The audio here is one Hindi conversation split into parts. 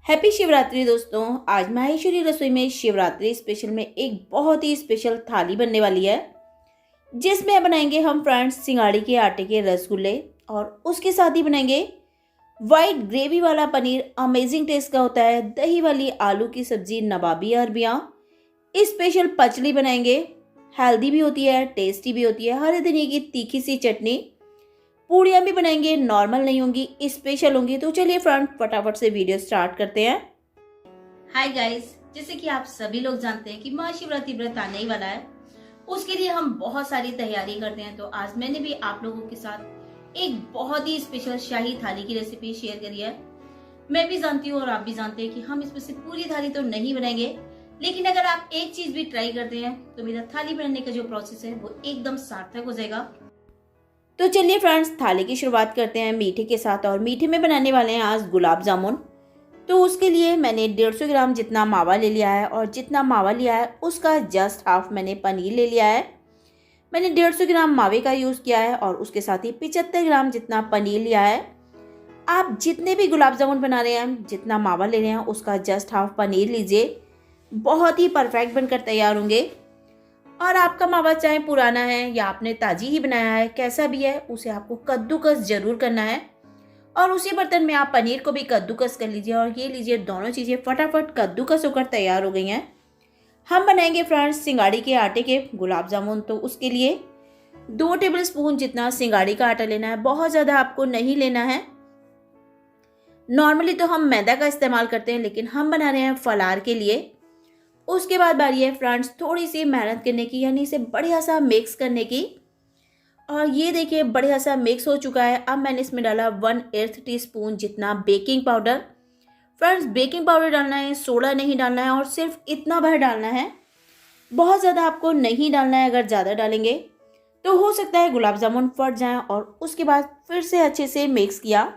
हैप्पी शिवरात्रि दोस्तों। आज माहेश्वरी रसोई में शिवरात्रि स्पेशल में एक बहुत ही स्पेशल थाली बनने वाली है, जिसमें बनाएंगे हम फ्रेंड्स सिंगाड़ी के आटे के रसगुल्ले और उसके साथ ही बनाएंगे वाइट ग्रेवी वाला पनीर। अमेजिंग टेस्ट का होता है। दही वाली आलू की सब्जी, नवाबी अरबियाँ, स्पेशल पचली बनाएंगे। हेल्दी भी होती है, टेस्टी भी होती है। हरे धनिए की तीखी सी चटनी, पूड़ियाँ भी बनाएंगे। नॉर्मल नहीं होंगी, स्पेशल होंगी। तो चलिए फ्रेंड फटाफट से वीडियो स्टार्ट करते हैं। हाय गाइस, जैसे कि आप सभी लोग जानते हैं कि महाशिवरात्रि व्रत आने ही वाला है। उसके लिए हम बहुत सारी तैयारी करते हैं। तो आज मैंने भी आप लोगों के साथ एक बहुत ही स्पेशल शाही थाली की रेसिपी शेयर करी है। मैं भी जानती हूँ और आप भी जानते हैं कि हम इसमें से पूरी थाली तो नहीं बनाएंगे, लेकिन अगर आप एक चीज भी ट्राई करते हैं तो मेरा थाली बनाने का जो प्रोसेस है वो एकदम सार्थक हो जाएगा। तो चलिए फ्रेंड्स थाली की शुरुआत करते हैं मीठे के साथ। और मीठे में बनाने वाले हैं आज गुलाब जामुन। तो उसके लिए मैंने 150 ग्राम जितना मावा ले लिया है, और जितना मावा लिया है उसका जस्ट हाफ मैंने पनीर ले लिया है। मैंने 150 ग्राम मावे का यूज़ किया है और उसके साथ ही 75 ग्राम जितना पनीर लिया है। आप जितने भी गुलाब जामुन बना रहे हैं, जितना मावा ले रहे हैं उसका जस्ट हाफ पनीर लीजिए। बहुत ही परफेक्ट बनकर तैयार होंगे। और आपका मावा चाहे पुराना है या आपने ताजी ही बनाया है, कैसा भी है, उसे आपको कद्दूकस जरूर करना है। और उसी बर्तन में आप पनीर को भी कद्दूकस कर लीजिए। और ये लीजिए, दोनों चीज़ें फटाफट कद्दूकस होकर तैयार हो गई हैं। हम बनाएंगे फ्रेंड्स सिंगाड़ी के आटे के गुलाब जामुन। तो उसके लिए 2 टेबलस्पून जितना सिंगाड़ी का आटा लेना है। बहुत ज़्यादा आपको नहीं लेना है। नॉर्मली तो हम मैदा का इस्तेमाल करते हैं, लेकिन हम बना रहे हैं फलार के लिए। उसके बाद बारी है फ्रेंड्स थोड़ी सी मेहनत करने की, यानी इसे बढ़िया सा मिक्स करने की। और ये देखिए बढ़िया सा मिक्स हो चुका है। अब मैंने इसमें डाला 1/8 टीस्पून जितना baking powder. Friends baking powder डालना है, सोडा नहीं डालना है, और सिर्फ इतना भर डालना है। बहुत ज़्यादा आपको नहीं डालना है। अगर ज़्यादा डालेंगे तो हो सकता है गुलाब जामुन फट जाएं। और उसके बाद फिर से अच्छे से मिक्स किया।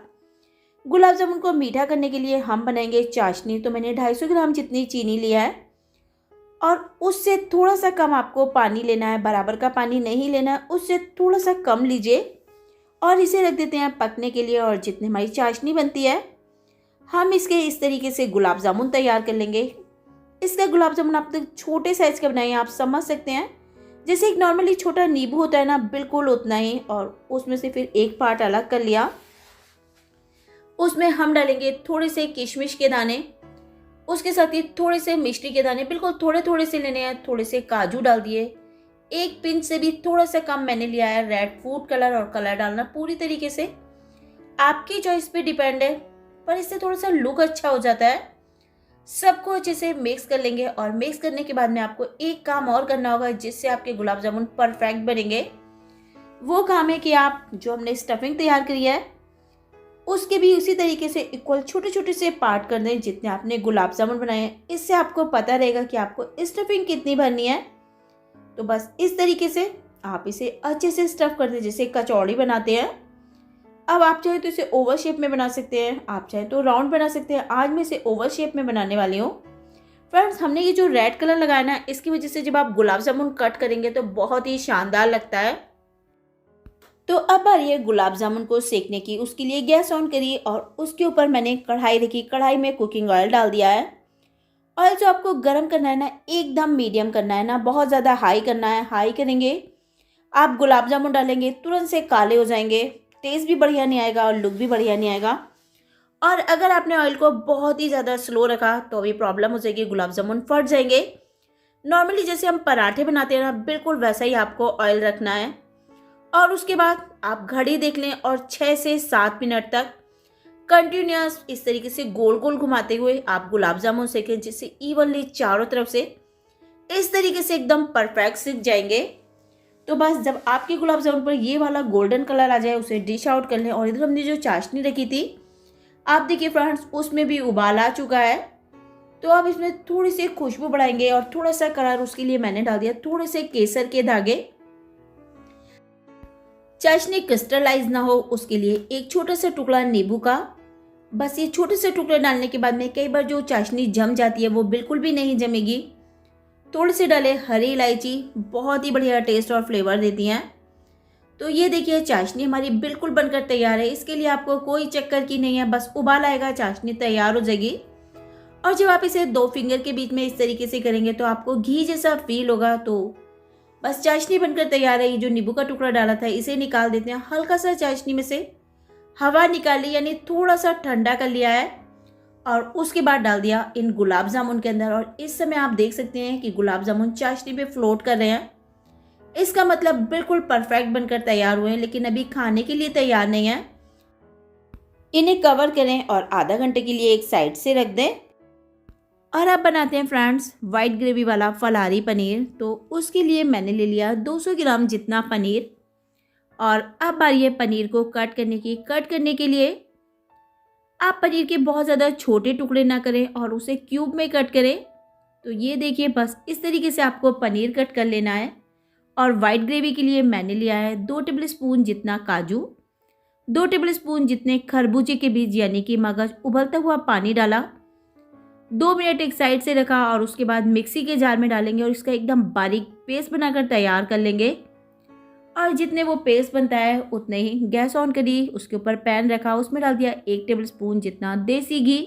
गुलाब जामुन को मीठा करने के लिए हम बनाएंगे चाशनी। तो मैंने 250 ग्राम जितनी चीनी लिया है, और उससे थोड़ा सा कम आपको पानी लेना है। बराबर का पानी नहीं लेना है, उससे थोड़ा सा कम लीजिए। और इसे रख देते हैं पकने के लिए। और जितनी हमारी चाशनी बनती है, हम इसके इस तरीके से गुलाब जामुन तैयार कर लेंगे। इसका गुलाब जामुन आप तो छोटे साइज़ का बनाइए, आप समझ सकते हैं। जैसे एक नॉर्मली छोटा नींबू होता है ना, बिल्कुल उतना ही। और उसमें से फिर एक पार्ट अलग कर लिया। उसमें हम डालेंगे थोड़े से किशमिश के दाने, उसके साथ ही थोड़े से मिश्री के दाने, बिल्कुल थोड़े थोड़े से लेने हैं। थोड़े से काजू डाल दिए। एक पिंच से भी थोड़ा सा कम मैंने लिया है रेड फूड कलर। और कलर डालना पूरी तरीके से आपकी चॉइस पे डिपेंड है, पर इससे थोड़ा सा लुक अच्छा हो जाता है। सबको अच्छे से मिक्स कर लेंगे। और मिक्स करने के बाद में आपको एक काम और करना होगा, जिससे आपके गुलाब जामुन परफेक्ट बनेंगे। वो काम है कि आप जो हमने स्टफिंग तैयार करी है, उसके भी उसी तरीके से इक्वल छोटे छोटे से पार्ट कर दें जितने आपने गुलाब जामुन बनाए हैं। इससे आपको पता रहेगा कि आपको स्टफिंग कितनी भरनी है। तो बस इस तरीके से आप इसे अच्छे से स्टफ कर दें, जैसे कचौड़ी बनाते हैं। अब आप चाहे तो इसे ओवल शेप में बना सकते हैं, आप चाहे तो राउंड बना सकते हैं। आज मैं इसे ओवल शेप में बनाने वाली हूँ। फ्रेंड्स हमने ये जो रेड कलर लगाया ना, इसकी वजह से जब आप गुलाब जामुन कट करेंगे तो बहुत ही शानदार लगता है। तो अब बारी है गुलाब जामुन को सेकने की। उसके लिए गैस ऑन करिए और उसके ऊपर मैंने कढ़ाई रखी। कढ़ाई में कुकिंग ऑयल डाल दिया है। ऑयल जो आपको गर्म करना है ना, एकदम मीडियम करना है ना, बहुत ज़्यादा हाई करना है। हाई करेंगे, आप गुलाब जामुन डालेंगे तुरंत से काले हो जाएंगे। टेस्ट भी बढ़िया नहीं आएगा और लुक भी बढ़िया नहीं आएगा। और अगर आपने ऑयल को बहुत ही ज़्यादा स्लो रखा तो भी प्रॉब्लम हो जाएगी, गुलाब जामुन फट जाएंगे। नॉर्मली जैसे हम पराठे बनाते हैं ना, बिल्कुल वैसा ही आपको ऑयल रखना है। और उसके बाद आप घड़ी देख लें और 6 से 7 मिनट तक कंटिन्यूअस इस तरीके से गोल गोल घुमाते हुए आप गुलाब जामुन सेकें, जिससे इवनली चारों तरफ से इस तरीके से एकदम परफेक्ट सीख जाएंगे। तो बस जब आपके गुलाब जामुन पर ये वाला गोल्डन कलर आ जाए, उसे डिश आउट कर लें। और इधर हमने जो चाशनी रखी थी, आप देखिए फ्रेंड्स उसमें भी उबाल आ चुका है। तो अब इसमें थोड़ी सी खुशबू बढ़ाएंगे और थोड़ा सा कलर, उसके लिए मैंने डाल दिया थोड़े से केसर के धागे। चाशनी क्रिस्टलाइज ना हो उसके लिए एक छोटा सा टुकड़ा नींबू का। बस ये छोटे से टुकड़े डालने के बाद में कई बार जो चाशनी जम जाती है वो बिल्कुल भी नहीं जमेगी। थोड़े से डाले हरी इलायची, बहुत ही बढ़िया टेस्ट और फ्लेवर देती हैं। तो ये देखिए चाशनी हमारी बिल्कुल बनकर तैयार है। इसके लिए आपको कोई चक्कर की नहीं है, बस उबाल आएगा चाशनी तैयार हो जाएगी। और जब आप इसे 2 फिंगर के बीच में इस तरीके से करेंगे तो आपको घी जैसा फील होगा। तो बस चाशनी बनकर तैयार है। ये जो नींबू का टुकड़ा डाला था इसे निकाल देते हैं। हल्का सा चाशनी में से हवा निकाली, यानी थोड़ा सा ठंडा कर लिया है और उसके बाद डाल दिया इन गुलाब जामुन के अंदर। और इस समय आप देख सकते हैं कि गुलाब जामुन चाशनी पे फ्लोट कर रहे हैं। इसका मतलब बिल्कुल परफेक्ट बनकर तैयार हुए हैं, लेकिन अभी खाने के लिए तैयार नहीं है। इन्हें कवर करें और आधा घंटे के लिए एक साइड से रख दें। और अब बनाते हैं फ्रेंड्स वाइट ग्रेवी वाला फलारी पनीर। तो उसके लिए मैंने ले लिया 200 ग्राम जितना पनीर। और अब बारी है पनीर को कट करने की। कट करने के लिए आप पनीर के बहुत ज़्यादा छोटे टुकड़े ना करें और उसे क्यूब में कट करें। तो ये देखिए, बस इस तरीके से आपको पनीर कट कर लेना है। और वाइट ग्रेवी के लिए मैंने लिया है 2 टेबलस्पून जितना काजू, 2 टेबलस्पून जितने खरबूजे के बीज यानी कि मगज, उबलता हुआ पानी डाला, 2 मिनट एक साइड से रखा और उसके बाद मिक्सी के जार में डालेंगे और इसका एकदम बारीक पेस्ट बनाकर तैयार कर लेंगे। और जितने वो पेस्ट बनता है उतने ही गैस ऑन करी, उसके ऊपर पैन रखा, उसमें डाल दिया 1 टेबलस्पून जितना देसी घी।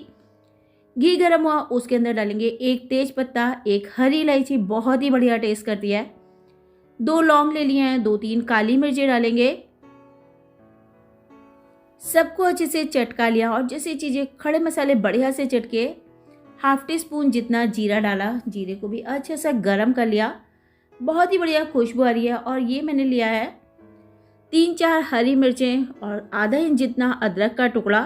घी गर्म हुआ, उसके अंदर डालेंगे 1 तेज पत्ता, 1 हरी इलायची, बहुत ही बढ़िया टेस्ट करती है, 2 लौंग ले लिए हैं, 2-3 काली मिर्चें डालेंगे। सबको अच्छे से चटका लिया और जैसे चीज़ें खड़े मसाले बढ़िया से चटके, हाफ टी स्पून जितना जीरा डाला, जीरे को भी अच्छे से गरम कर लिया। बहुत ही बढ़िया खुशबू आ रही है। और ये मैंने लिया है 3-4 हरी मिर्चें और आधा इंच जितना अदरक का टुकड़ा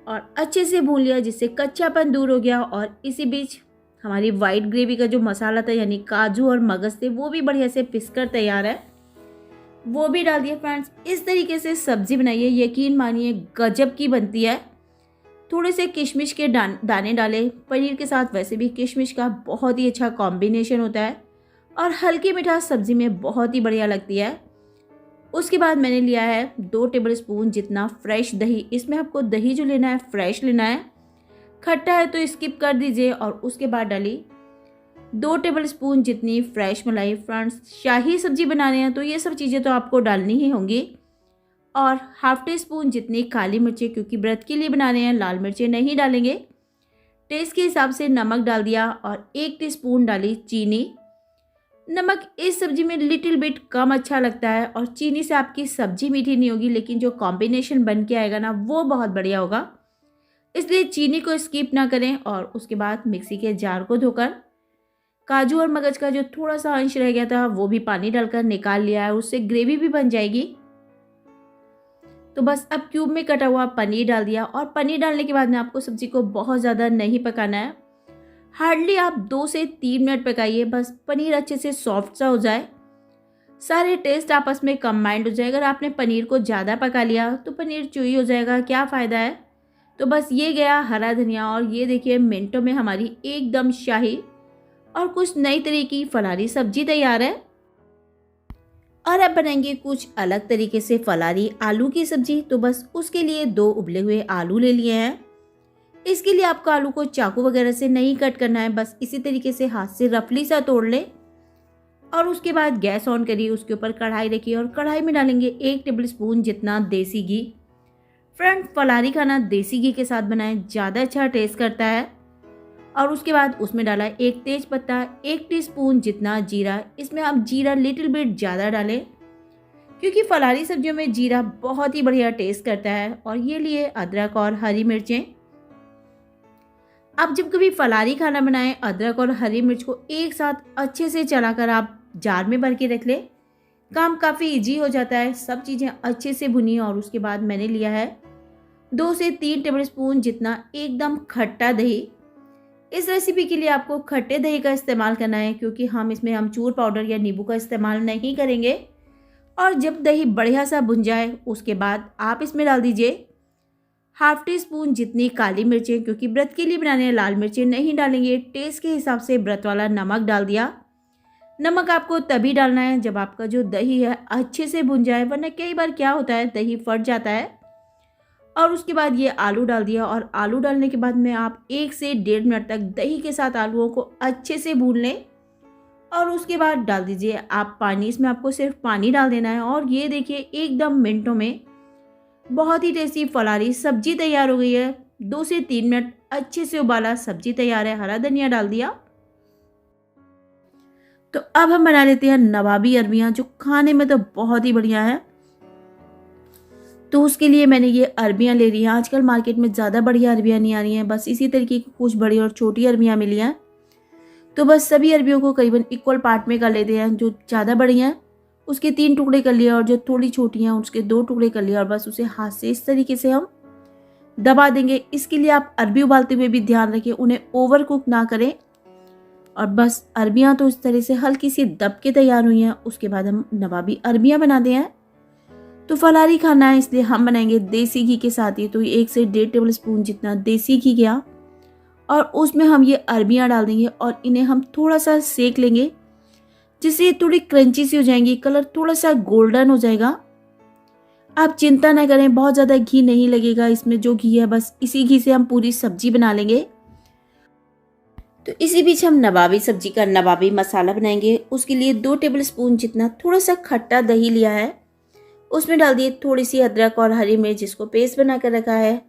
और अच्छे से भून लिया जिससे कच्चापन दूर हो गया। और इसी बीच हमारी वाइट ग्रेवी का जो मसाला था यानी काजू और मगज थे वो भी बढ़िया से पिसकर तैयार है, वो भी डाल दिया। फ्रेंड्स इस तरीके से सब्जी बनाइए, यकीन मानिए गजब की बनती है। थोड़े से किशमिश के दाने डाले पनीर के साथ, वैसे भी किशमिश का बहुत ही अच्छा कॉम्बिनेशन होता है और हल्की मिठास सब्जी में बहुत ही बढ़िया लगती है। उसके बाद मैंने लिया है 2 टेबलस्पून जितना फ्रेश दही। इसमें आपको दही जो लेना है फ्रेश लेना है, खट्टा है तो स्किप कर दीजिए। और उसके बाद डाली 2 टेबलस्पून जितनी फ्रेश मलाई। फ्रेंड्स शाही सब्जी बनाने हैं तो ये सब चीज़ें तो आपको डालनी ही होंगी। और हाफ टी स्पून जितनी काली मिर्चें, क्योंकि व्रत के लिए बनाने हैं, लाल मिर्चें नहीं डालेंगे। टेस्ट के हिसाब से नमक डाल दिया और 1 टीस्पून डाली चीनी। नमक इस सब्जी में लिटिल बिट कम अच्छा लगता है और चीनी से आपकी सब्जी मीठी नहीं होगी, लेकिन जो कॉम्बिनेशन बन के आएगा ना वो बहुत बढ़िया होगा, इसलिए चीनी को स्किप ना करें। और उसके बाद मिक्सी के जार को धोकर काजू और मगज का जो थोड़ा सा अंश रह गया था वो भी पानी डालकर निकाल लिया है, उससे ग्रेवी भी बन जाएगी। तो बस अब क्यूब में कटा हुआ पनीर डाल दिया। और पनीर डालने के बाद में आपको सब्जी को बहुत ज़्यादा नहीं पकाना है, हार्डली आप 2 से 3 मिनट पकाइए, बस पनीर अच्छे से सॉफ्ट सा हो जाए, सारे टेस्ट आपस में कंबाइंड हो जाए। अगर आपने पनीर को ज़्यादा पका लिया तो पनीर चुई हो जाएगा, क्या फ़ायदा है। तो बस ये गया हरा धनिया और ये देखिए मिनटों में हमारी एकदम शाही और कुछ नई तरह की फलारी सब्जी तैयार है। और अब बनाएंगे कुछ अलग तरीके से फलारी आलू की सब्जी। तो बस उसके लिए 2 उबले हुए आलू ले लिए हैं। इसके लिए आपको आलू को चाकू वगैरह से नहीं कट करना है, बस इसी तरीके से हाथ से रफली सा तोड़ ले। और उसके बाद गैस ऑन करिए, उसके ऊपर कढ़ाई रखिए और कढ़ाई में डालेंगे 1 टेबलस्पून जितना देसी घी। फ्रेंड फलारी खाना देसी घी के साथ बनाएं, ज़्यादा अच्छा टेस्ट करता है। और उसके बाद उसमें डाला 1 तेज पत्ता, 1 टीस्पून जितना जीरा। इसमें आप जीरा लिटिल बिट ज़्यादा डालें क्योंकि फलारी सब्जियों में जीरा बहुत ही बढ़िया टेस्ट करता है। और ये लिए अदरक और हरी मिर्चें। आप जब कभी फलारी खाना बनाएं, अदरक और हरी मिर्च को एक साथ अच्छे से चलाकर आप जार में भर के रख ले, काम काफ़ी इजी हो जाता है। सब चीज़ें अच्छे से भुनी। और उसके बाद मैंने लिया है 2 से 3 टेबलस्पून जितना एकदम खट्टा दही। इस रेसिपी के लिए आपको खट्टे दही का इस्तेमाल करना है क्योंकि हम इसमें अमचूर पाउडर या नींबू का इस्तेमाल नहीं करेंगे। और जब दही बढ़िया सा भुन जाए उसके बाद आप इसमें डाल दीजिए हाफ टी स्पून जितनी काली मिर्चें, क्योंकि व्रत के लिए बनाने हैं, लाल मिर्चें नहीं डालेंगे। टेस्ट के हिसाब से व्रत वाला नमक डाल दिया। नमक आपको तभी डालना है जब आपका जो दही है अच्छे से भुन जाए, वरना कई बार क्या होता है दही फट जाता है। और उसके बाद ये आलू डाल दिया। और आलू डालने के बाद में आप 1 से 1.5 मिनट तक दही के साथ आलूओं को अच्छे से भून लें। और उसके बाद डाल दीजिए आप पानी। इसमें आपको सिर्फ पानी डाल देना है। और ये देखिए एकदम मिनटों में बहुत ही टेस्टी फलारी सब्जी तैयार हो गई है। 2 से 3 मिनट अच्छे से उबाला, सब्जी तैयार है, हरा धनिया डाल दिया। तो अब हम बना लेते हैं नवाबी अरबियाँ, जो खाने में तो बहुत ही बढ़िया है। तो उसके लिए मैंने ये अरबियाँ ले ली हैं। आजकल मार्केट में ज़्यादा बढ़िया अरबियाँ नहीं आ रही हैं, बस इसी तरीके की कुछ बड़ी और छोटी अरबियाँ मिली हैं। तो बस सभी अरबियों को करीबन इक्वल पार्ट में कर लेते हैं। जो ज़्यादा बड़ी हैं उसके 3 टुकड़े कर लिए और जो थोड़ी छोटी हैं उसके 2 टुकड़े कर लिए, और बस उसे हाथ से इस तरीके से हम दबा देंगे। इसके लिए आप अरबी उबालते हुए भी ध्यान रखें, उन्हें ओवर कुक ना करें। और बस अरबियाँ तो इस तरह से हल्की सी दब के तैयार हुई हैं। उसके बाद हम नवाबी अरबियाँ बनाते हैं। तो फलारी खाना है, इसलिए हम बनाएंगे देसी घी के साथ ही। तो 1 से 1.5 टेबल स्पून जितना देसी घी गया, और उसमें हम ये अरबियाँ डाल देंगे और इन्हें हम थोड़ा सा सेक लेंगे, जिससे ये थोड़ी क्रंची सी हो जाएंगी, कलर थोड़ा सा गोल्डन हो जाएगा। आप चिंता ना करें, बहुत ज़्यादा घी नहीं लगेगा इसमें। जो घी है बस इसी घी से हम पूरी सब्जी बना लेंगे। तो इसी बीच हम नवाबी सब्जी का नवाबी मसाला बनाएंगे। उसके लिए 2 टेबल स्पून जितना थोड़ा सा खट्टा दही लिया है, उसमें डाल दिए थोड़ी सी अदरक और हरी मिर्च जिसको पेस्ट बना कर रखा है,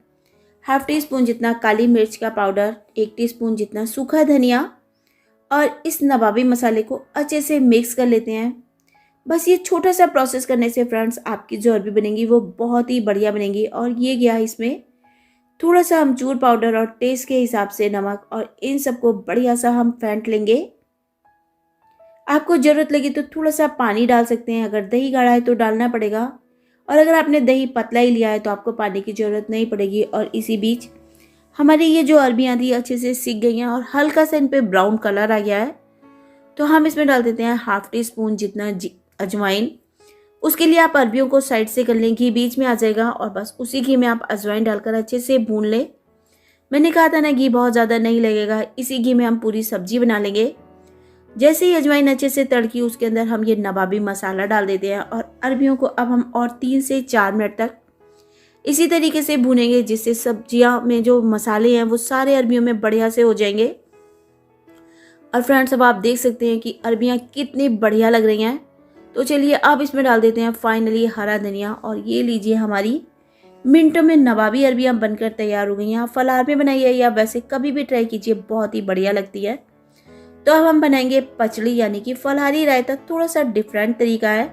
हाफ टी स्पून जितना काली मिर्च का पाउडर, 1 टीस्पून जितना सूखा धनिया, और इस नवाबी मसाले को अच्छे से मिक्स कर लेते हैं। बस ये छोटा सा प्रोसेस करने से फ्रेंड्स आपकी जो अरबी बनेंगी वो बहुत ही बढ़िया बनेंगी। और ये गया इसमें थोड़ा सा अमचूर पाउडर और टेस्ट के हिसाब से नमक, और इन सबको बढ़िया सा हम फेंट लेंगे। आपको ज़रूरत लगी तो थोड़ा सा पानी डाल सकते हैं, अगर दही गाढ़ा है तो डालना पड़ेगा, और अगर आपने दही पतला ही लिया है तो आपको पानी की ज़रूरत नहीं पड़ेगी। और इसी बीच हमारी ये जो अरबियाँ थी अच्छे से सीख गई हैं और हल्का सा इन पे ब्राउन कलर आ गया है। तो हम इसमें डाल देते हैं हाफ टी स्पून जितना अजवाइन। उसके लिए आप अरबियों को साइड से कर लें, घी बीच में आ जाएगा, और बस उसी घी में आप अजवाइन डालकर अच्छे से भून लें। मैंने कहा था ना घी बहुत ज़्यादा नहीं लगेगा, इसी घी में हम पूरी सब्जी बना लेंगे। जैसे ही अजवाइन अच्छे से तड़की, उसके अंदर हम ये नवाबी मसाला डाल देते हैं, और अरबियों को अब हम और 3 से 4 मिनट तक इसी तरीके से भूनेंगे, जिससे सब्जियां में जो मसाले हैं वो सारे अरबियों में बढ़िया से हो जाएंगे। और फ्रेंड्स अब आप देख सकते हैं कि अरबियां कितनी बढ़िया लग रही हैं। तो चलिए अब इसमें डाल देते हैं फाइनली हरा धनिया, और ये लीजिए हमारी मिनटों में नवाबी अरबियां बनकर तैयार हो गई हैं। आप फलार में बनाइए या वैसे कभी भी ट्राई कीजिए, बहुत ही बढ़िया लगती है। तो अब हम बनाएंगे पचड़ी यानी कि फलारी रायता, थोड़ा सा डिफरेंट तरीका है।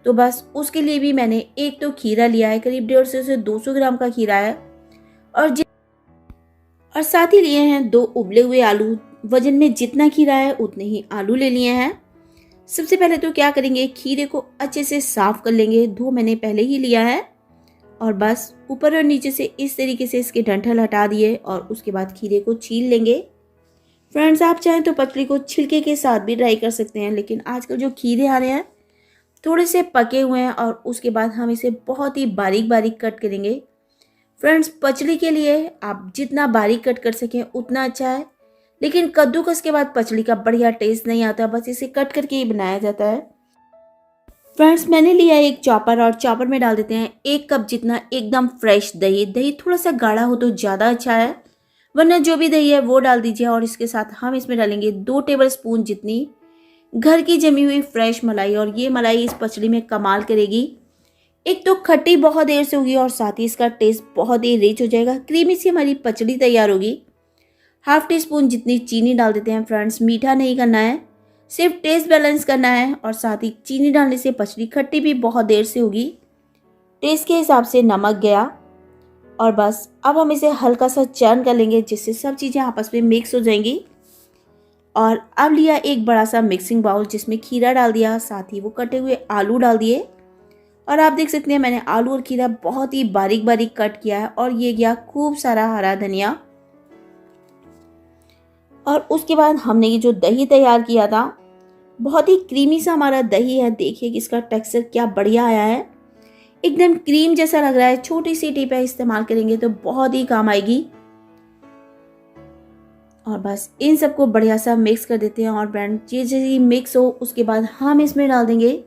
तो बस उसके लिए भी मैंने एक तो खीरा लिया है, करीब 150 से 200 ग्राम का खीरा है, और और साथ ही लिए हैं 2 उबले हुए आलू। वजन में जितना खीरा है उतने ही आलू ले लिए हैं। सबसे पहले तो क्या करेंगे, खीरे को अच्छे से साफ कर लेंगे, धो मैंने पहले ही लिया है, और बस ऊपर और नीचे से इस तरीके से इसके डंठल हटा दिए, और उसके बाद खीरे को छील लेंगे। फ्रेंड्स आप चाहें तो पचड़ी को छिलके के साथ भी ट्राई कर सकते हैं, लेकिन आजकल जो खीरे आ रहे हैं थोड़े से पके हुए हैं, और उसके बाद हम इसे बहुत ही बारीक बारीक कट करेंगे। फ्रेंड्स पचड़ी के लिए आप जितना बारीक कट कर सकें उतना अच्छा है, लेकिन कद्दूकस के बाद पचड़ी का बढ़िया टेस्ट नहीं आता, बस इसे कट करके ही बनाया जाता है। फ्रेंड्स मैंने लिया एक चॉपर, और चॉपर में डाल देते हैं 1 कप जितना एकदम फ्रेश दही। दही थोड़ा सा गाढ़ा हो तो ज़्यादा अच्छा है, वरना जो भी दही है वो डाल दीजिए। और इसके साथ हम इसमें डालेंगे 2 टेबल स्पून जितनी घर की जमी हुई फ्रेश मलाई, और ये मलाई इस पचड़ी में कमाल करेगी। एक तो खट्टी बहुत देर से होगी, और साथ ही इसका टेस्ट बहुत ही रिच हो जाएगा, क्रीमी सी हमारी पचड़ी तैयार होगी। हाफ टी स्पून जितनी चीनी डाल देते हैं। फ्रेंड्स मीठा नहीं करना है, सिर्फ टेस्ट बैलेंस करना है, और साथ ही चीनी डालने से पचड़ी खट्टी भी बहुत देर से होगी। टेस्ट के हिसाब से नमक गया, और बस अब हम इसे हल्का सा चर्न कर लेंगे, जिससे सब चीज़ें आपस में मिक्स हो जाएंगी। और अब लिया एक बड़ा सा मिक्सिंग बाउल, जिसमें खीरा डाल दिया, साथ ही वो कटे हुए आलू डाल दिए, और आप देख सकते हैं मैंने आलू और खीरा बहुत ही बारीक बारीक कट किया है। और ये गया खूब सारा हरा धनिया, और उसके बाद हमने ये जो दही तैयार किया था, बहुत ही क्रीमी सा हमारा दही है। देखिए कि इसका टेक्सचर क्या बढ़िया आया है, एकदम क्रीम जैसा लग रहा है। छोटी सी टिप है, इस्तेमाल करेंगे तो बहुत ही काम आएगी। और बस इन सबको बढ़िया सा मिक्स कर देते हैं, और ब्रांड जैसे मिक्स हो उसके बाद हम इसमें डाल देंगे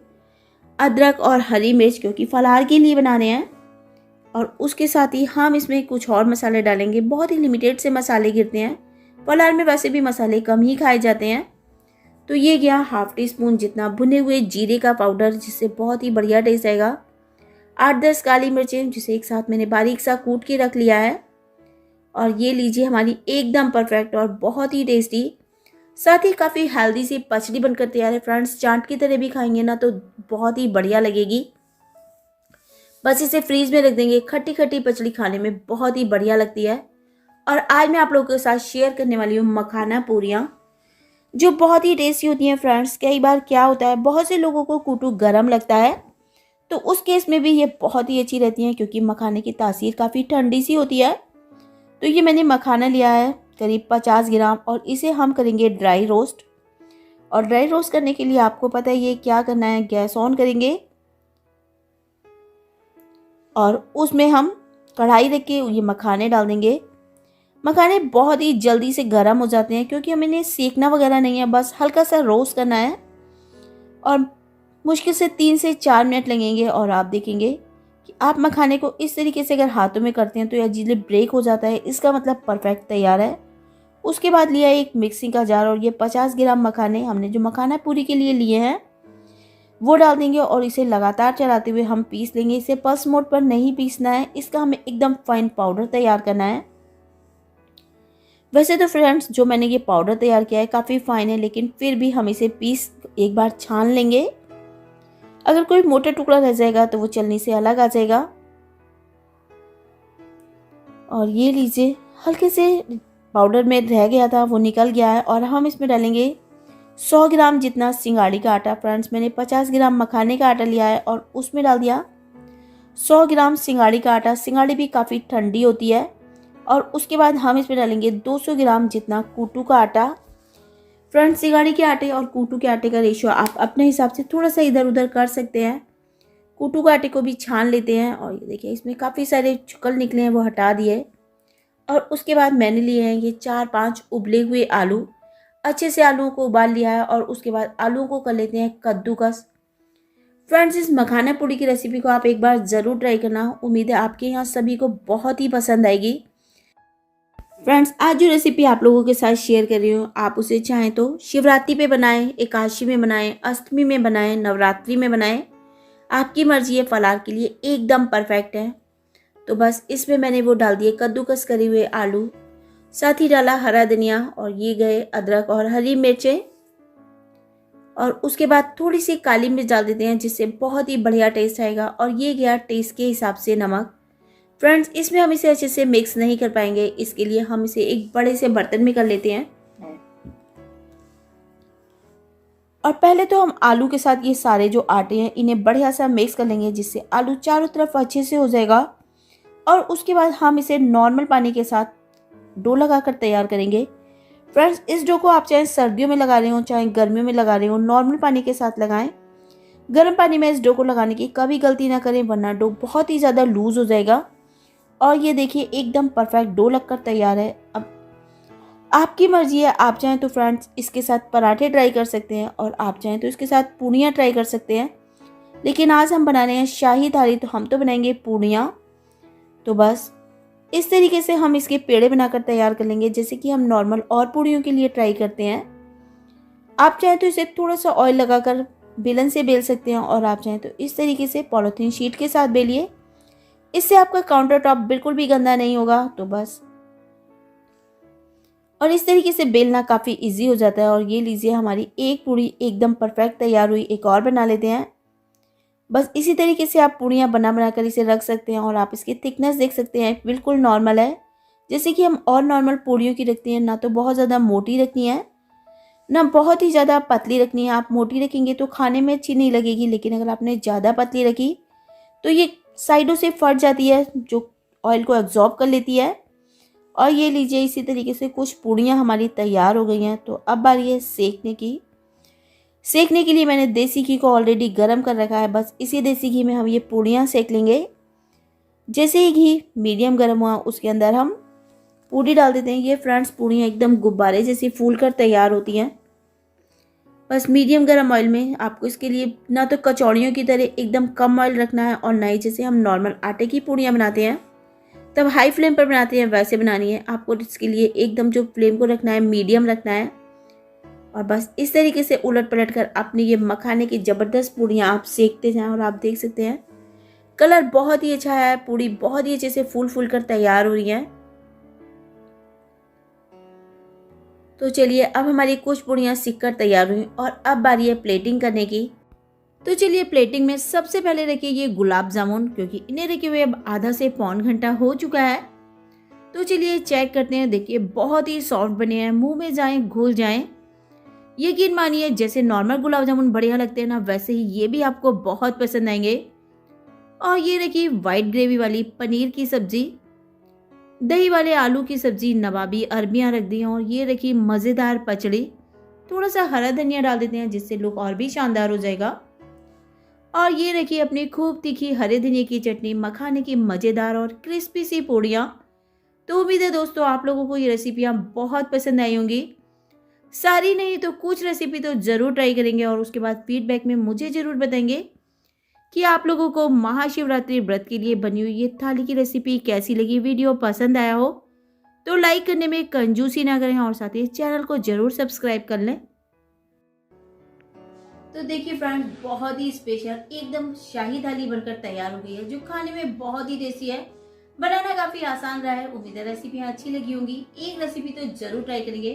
अदरक और हरी मिर्च, क्योंकि फलाहार के लिए बनाने हैं। और उसके साथ ही हम इसमें कुछ और मसाले डालेंगे, बहुत ही लिमिटेड से मसाले गिरते हैं, फलाहार में वैसे भी मसाले कम ही खाए जाते हैं। तो ये गया हाफ टी स्पून जितना भुने हुए जीरे का पाउडर, जिससे बहुत ही बढ़िया टेस्ट आएगा। 8-10 काली मिर्चें, जिसे एक साथ मैंने बारीक सा कूट के रख लिया है। और ये लीजिए हमारी एकदम परफेक्ट और बहुत ही टेस्टी, साथ ही काफ़ी हेल्दी सी पचड़ी बनकर तैयार है फ्रेंड्स। चाट की तरह भी खाएंगे ना तो बहुत ही बढ़िया लगेगी। बस इसे फ्रीज में रख देंगे। खट्टी खट्टी पचड़ी खाने में बहुत ही बढ़िया लगती है। और आज मैं आप लोगों के साथ शेयर करने वाली हूँ मखाना पूरियाँ, जो बहुत ही टेस्टी होती हैं फ्रेंड्स। कई बार क्या होता है, बहुत से लोगों को कूटू गर्म लगता है, तो उस केस में भी ये बहुत ही अच्छी रहती हैं क्योंकि मखाने की तासीर काफ़ी ठंडी सी होती है। तो ये मैंने मखाना लिया है करीब 50 ग्राम और इसे हम करेंगे ड्राई रोस्ट। और ड्राई रोस्ट करने के लिए आपको पता है ये क्या करना है, गैस ऑन करेंगे और उसमें हम कढ़ाई रख के ये मखाने डाल देंगे। मखाने बहुत ही जल्दी से गर्म हो जाते हैं क्योंकि हमें इन्हें सेकना वगैरह नहीं है, बस हल्का सा रोस्ट करना है। और मुश्किल से 3 से 4 मिनट लगेंगे और आप देखेंगे कि आप मखाने को इस तरीके से अगर हाथों में करते हैं तो यह इजीली ब्रेक हो जाता है, इसका मतलब परफेक्ट तैयार है। उसके बाद लिया एक मिक्सिंग का जार और ये 50 ग्राम मखाने हमने जो मखाना पूरी के लिए लिए हैं वो डाल देंगे और इसे लगातार चलाते हुए हम पीस लेंगे। इसे पल्स मोड पर नहीं पीसना है, इसका हमें एकदम फाइन पाउडर तैयार करना है। वैसे तो फ्रेंड्स जो मैंने ये पाउडर तैयार किया है काफ़ी फाइन है, लेकिन फिर भी हम इसे पीस एक बार छान लेंगे। अगर कोई मोटा टुकड़ा रह जाएगा तो वो चलनी से अलग आ जाएगा। और ये लीजिए हल्के से पाउडर में रह गया था वो निकल गया है और हम इसमें डालेंगे 100 ग्राम जितना सिंगाड़ी का आटा। फ्रेंड्स मैंने 50 ग्राम मखाने का आटा लिया है और उसमें डाल दिया 100 ग्राम सिंगाड़ी का आटा। सिंगाड़ी भी काफ़ी ठंडी होती है। और उसके बाद हम इसमें डालेंगे 200 ग्राम जितना कूटू का आटा। फ्रेंड्स सिंगाड़ी के आटे और कूटू के आटे का रेशियो आप अपने हिसाब से थोड़ा सा इधर उधर कर सकते हैं। कूटू के आटे को भी छान लेते हैं और ये देखिए इसमें काफ़ी सारे चुकल निकले हैं, वो हटा दिए। और उसके बाद मैंने लिए हैं ये 4-5 उबले हुए आलू। अच्छे से आलूओं को उबाल लिया है और उसके बाद आलूओं को कर लेते हैं कद्दूकस। फ्रेंड्स इस मखाना पूड़ी की रेसिपी को आप एक बार ज़रूर ट्राई करना, उम्मीद है आपके यहाँ सभी को बहुत ही पसंद आएगी। फ्रेंड्स आज जो रेसिपी आप लोगों के साथ शेयर कर रही हूँ, आप उसे चाहें तो शिवरात्रि पे बनाएं, एकादशी में बनाएं, अष्टमी में बनाएं, नवरात्रि में बनाएं, आपकी मर्जी है। फलार के लिए एकदम परफेक्ट है। तो बस इसमें मैंने वो डाल दिए कद्दूकस करे हुए आलू, साथ ही डाला हरा धनिया और ये गए अदरक और हरी मिर्चें। और उसके बाद थोड़ी सी काली मिर्च डाल देते हैं जिससे बहुत ही बढ़िया टेस्ट आएगा। और ये गया टेस्ट के हिसाब से नमक। फ्रेंड्स इसमें हम इसे अच्छे से मिक्स नहीं कर पाएंगे, इसके लिए हम इसे एक बड़े से बर्तन में कर लेते हैं। और पहले तो हम आलू के साथ ये सारे जो आटे हैं इन्हें बढ़िया सा मिक्स कर लेंगे जिससे आलू चारों तरफ अच्छे से हो जाएगा। और उसके बाद हम इसे नॉर्मल पानी के साथ डो लगाकर तैयार करेंगे। फ्रेंड्स इस डो को आप चाहे सर्दियों में लगा रहे हो चाहे गर्मियों में लगा रहे हो, नॉर्मल पानी के साथ लगाएं। गर्म पानी में इस डो को लगाने की कभी गलती ना करें, वरना डो बहुत ही ज़्यादा लूज हो जाएगा। और ये देखिए एकदम परफेक्ट डो लगकर तैयार है। अब आपकी मर्जी है, आप चाहें तो फ्रेंड्स इसके साथ पराठे ट्राई कर सकते हैं और आप चाहें तो इसके साथ पूड़ियाँ ट्राई कर सकते हैं, लेकिन आज हम बना रहे हैं शाही थाली तो हम तो बनाएंगे पूड़ियाँ। तो बस इस तरीके से हम इसके पेड़े बनाकर तैयार कर लेंगे जैसे कि हम नॉर्मल और पूड़ियों के लिए ट्राई करते हैं। आप चाहें तो इसे थोड़ा सा ऑयल लगाकर बेलन से बेल सकते हैं और आप चाहें तो इस तरीके से पॉलीथीन शीट के साथ बेलिए, इससे आपका काउंटर टॉप बिल्कुल भी गंदा नहीं होगा। तो बस और इस तरीके से बेलना काफ़ी इजी हो जाता है। और ये लीजिए हमारी एक पूड़ी एकदम परफेक्ट तैयार हुई। एक और बना लेते हैं। बस इसी तरीके से आप पूड़ियाँ बना कर इसे रख सकते हैं। और आप इसकी थिकनेस देख सकते हैं बिल्कुल नॉर्मल है, जैसे कि हम और नॉर्मल पूड़ियों की रखते हैं। ना तो बहुत ज़्यादा मोटी रखनी है ना बहुत ही ज़्यादा पतली रखनी है। आप मोटी रखेंगे तो खाने में अच्छी नहीं लगेगी, लेकिन अगर आपने ज़्यादा पतली रखी तो ये साइडों से फट जाती है जो ऑयल को एब्जॉर्ब कर लेती है। और ये लीजिए इसी तरीके से कुछ पूड़ियाँ हमारी तैयार हो गई हैं। तो अब बारी है सेकने की। सेकने के लिए मैंने देसी घी को ऑलरेडी गर्म कर रखा है। बस इसी देसी घी में हम ये पूड़ियाँ सेक लेंगे। जैसे ही घी मीडियम गर्म हुआ उसके अंदर हम पूड़ी डाल देते हैं। ये फ्रेंड्स पूड़ियाँ एकदम गुब्बारे जैसी फूल कर तैयार होती हैं। बस मीडियम गर्म ऑयल में आपको इसके लिए ना तो कचौड़ियों की तरह एकदम कम ऑयल रखना है और ना ही जैसे हम नॉर्मल आटे की पूड़ियाँ बनाते हैं तब हाई फ्लेम पर बनाते हैं वैसे बनानी है। आपको इसके लिए एकदम जो फ्लेम को रखना है मीडियम रखना है। और बस इस तरीके से उलट पलट कर अपनी ये मखाने की ज़बरदस्त पूड़ियाँ आप सेकते जाएं। और आप देख सकते हैं कलर बहुत ही अच्छा है, पूड़ी बहुत ही अच्छे से फूल फूल कर तैयार हो रही है। तो चलिए, अब हमारी कुछ पूड़ियाँ सिक कर तैयार हुई और अब बारी है प्लेटिंग करने की। तो चलिए, प्लेटिंग में सबसे पहले रखिए ये गुलाब जामुन, क्योंकि इन्हें रखे हुए अब आधा से पौन घंटा हो चुका है। तो चलिए चेक करते हैं। देखिए बहुत ही सॉफ्ट बने हैं, मुंह में जाएं घुल जाएं। यकीन मानिए, जैसे नॉर्मल गुलाब जामुन बढ़िया लगते हैं ना, वैसे ही ये भी आपको बहुत पसंद आएंगे। और ये रखिए वाइट ग्रेवी वाली पनीर की सब्जी, दही वाले आलू की सब्जी, नवाबी अरबियां रख दी हैं, और ये रखी मज़ेदार पचड़ी। थोड़ा सा हरा धनिया डाल देते हैं जिससे लुक और भी शानदार हो जाएगा। और ये रखिए अपनी खूब तीखी हरे धनिया की चटनी, मखाने की मज़ेदार और क्रिस्पी सी पूड़ियाँ। तो उम्मीद है दोस्तों आप लोगों को ये रेसिपियाँ बहुत पसंद आई होंगी। सारी नहीं तो कुछ रेसिपी तो ज़रूर ट्राई करेंगे और उसके बाद फीडबैक में मुझे ज़रूर बताएंगे कि आप लोगों को महाशिवरात्रि व्रत के लिए बनी हुई ये थाली की रेसिपी कैसी लगी। वीडियो पसंद आया हो तो लाइक करने में कंजूसी ना करें और साथ ही चैनल को ज़रूर सब्सक्राइब कर लें। तो देखिए फ्रेंड्स, बहुत ही स्पेशल एकदम शाही थाली बनकर तैयार हो गई है, जो खाने में बहुत ही टेस्टी है। बनाना काफी आसान रहा है। उम्मीद है रेसिपियाँ अच्छी लगी होंगी। एक रेसिपी तो जरूर ट्राई करेंगे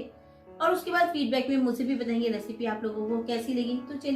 और उसके बाद फीडबैक में मुझे भी बताएंगे रेसिपी आप लोगों को कैसी लगी। तो चलिए